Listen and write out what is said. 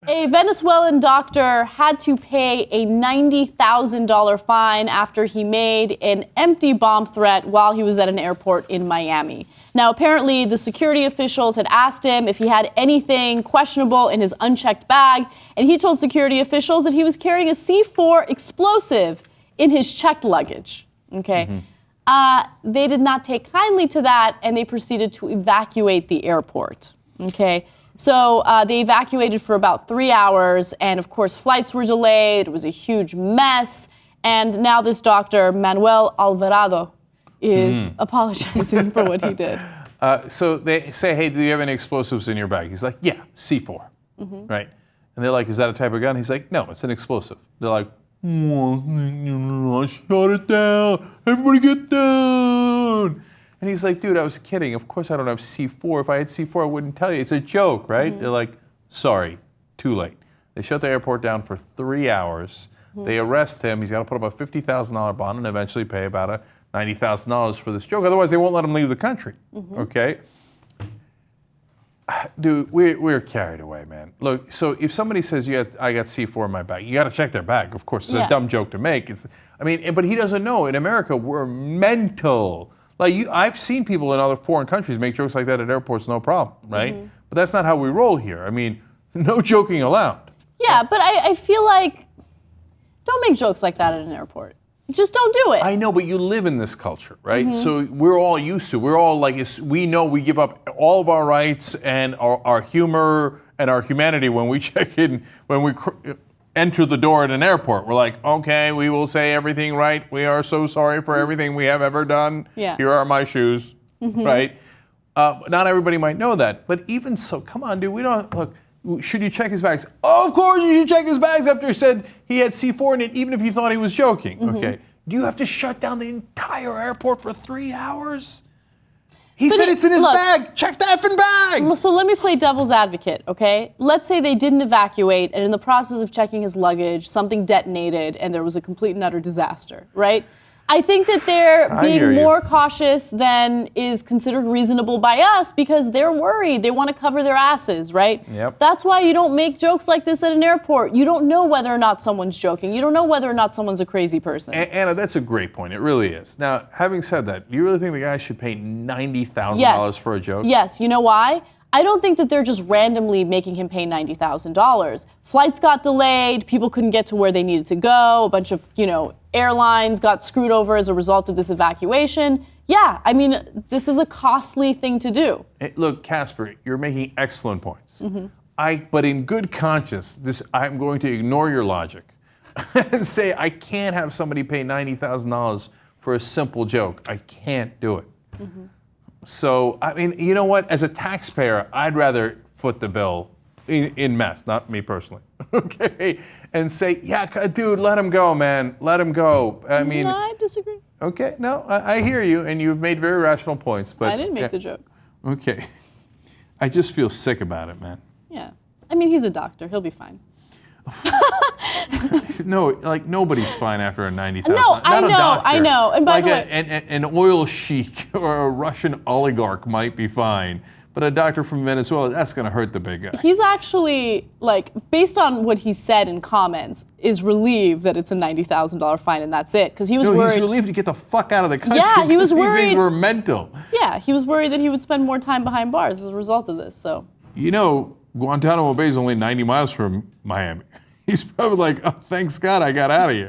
A Venezuelan doctor had to pay a $90,000 fine after he made an empty bomb threat while he was at an airport in Miami. Now, apparently, the security officials had asked him if he had anything questionable in his unchecked bag, and he told security officials that he was carrying a C4 explosive in his checked luggage. Okay. They did not take kindly to that, and they proceeded to evacuate the airport. Okay. So they evacuated for about 3 hours, and of course flights were delayed. It was a huge mess, and now this doctor, Manuel Alvarado, is apologizing for what he did. So they say, hey, do you have any explosives in your bag? He's like, yeah, C4, right? And they're like, is that a type of gun? He's like, no, it's an explosive. They're like, shut it down, everybody get down. And he's like, dude, I was kidding. Of course I don't have C4. If I had C4, I wouldn't tell you. It's a joke, right? They're like, sorry, too late. They shut the airport down for 3 hours. They arrest him. He's got to put up a $50,000 bond and eventually pay about $90,000 for this joke. Otherwise, they won't let him leave the country, okay? Dude, we're carried away, man. Look, so if somebody says, I got C4 in my bag, you got to check their bag, of course. It's a dumb joke to make. But he doesn't know. In America, we're mental. Like, I've seen people in other foreign countries make jokes like that at airports, no problem, right? But that's not how we roll here. I mean, no joking allowed. Yeah, but I feel like, don't make jokes like that at an airport. Just don't do it. I know, but you live in this culture, right? So we're all used to. We're all like, we know we give up all of our rights and our humor and our humanity when we check in, when we enter the door at an airport. We're like, okay, we will say everything right. We are so sorry for everything we have ever done. Yeah. Here are my shoes, right? Not everybody might know that, but even so, come on, dude. We don't look. Should you check his bags? Of course you should check his bags after he said he had C4 in it, even if you thought he was joking. Okay. Do you have to shut down the entire airport for 3 hours? He said it's in his bag. Check the effing bag. So let me play devil's advocate, okay? Let's say they didn't evacuate, and in the process of checking his luggage, something detonated, and there was a complete and utter disaster, right? I think that they're being more cautious than is considered reasonable by us because they're worried. They want to cover their asses, right? Yep. That's why you don't make jokes like this at an airport. You don't know whether or not someone's joking. You don't know whether or not someone's a crazy person. Anna, that's a great point. It really is. Now, having said that, do you really think the guy should pay $90,000 for a joke? Yes. You know why? I don't think that they're just randomly making him pay $90,000. Flights got delayed, people couldn't get to where they needed to go, a bunch of, airlines got screwed over as a result of this evacuation. Yeah, I mean, this is a costly thing to do. Look, Casper, you're making excellent points. But in good conscience, I'm going to ignore your logic and say I can't have somebody pay $90,000 for a simple joke. I can't do it. So, I mean, you know what? As a taxpayer, I'd rather foot the bill in mess, not me personally, okay? And say, yeah, dude, let him go, man. Let him go. I mean... No, I disagree. Okay, no, I hear you, and you've made very rational points, but... I didn't make the joke. Okay. I just feel sick about it, man. Yeah. I mean, he's a doctor. He'll be fine. No, like nobody's fine after a $90,000. No, I know. And by the way, an oil sheik or a Russian oligarch might be fine, but a doctor from Venezuela, that's going to hurt the big guy. He's actually, based on what he said in comments, is relieved that it's a $90,000 fine and that's it, because he was worried. He's relieved to get the fuck out of the country. Yeah, he was worried. He thinks we're mental. Yeah, he was worried that he would spend more time behind bars as a result of this. So. Guantanamo Bay is only 90 miles from Miami. He's probably like, oh, thanks God I got out of here.